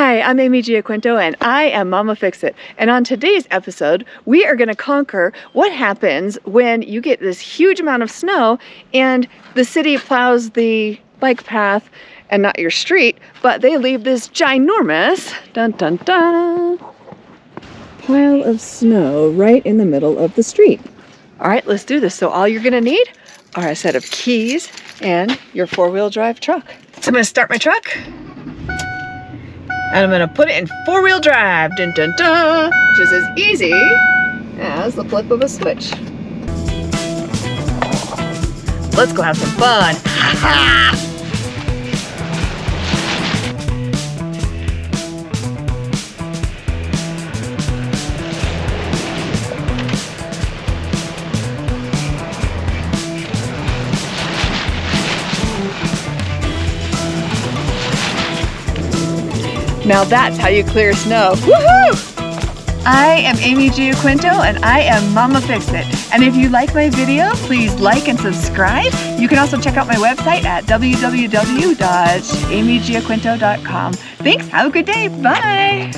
Hi, I'm Amy Giaquinto and I am Mama Fix-It. And on today's episode, we are going to conquer what happens when you get this huge amount of snow and the city plows the bike path and not your street, but they leave this ginormous, dun dun dun, pile of snow right in the middle of the street. All right, let's do this. So all you're going to need are a set of keys and your four-wheel drive truck. So I'm going to start my truck. And I'm gonna put it in four-wheel drive, dun dun dun, which is as easy as the flip of a switch. Let's go have some fun. Now that's how you clear snow. Woohoo! I am Amy Giaquinto and I am Mama Fix-It. And if you like my video, please like and subscribe. You can also check out my website at www.amygiaquinto.com. Thanks, have a good day, bye!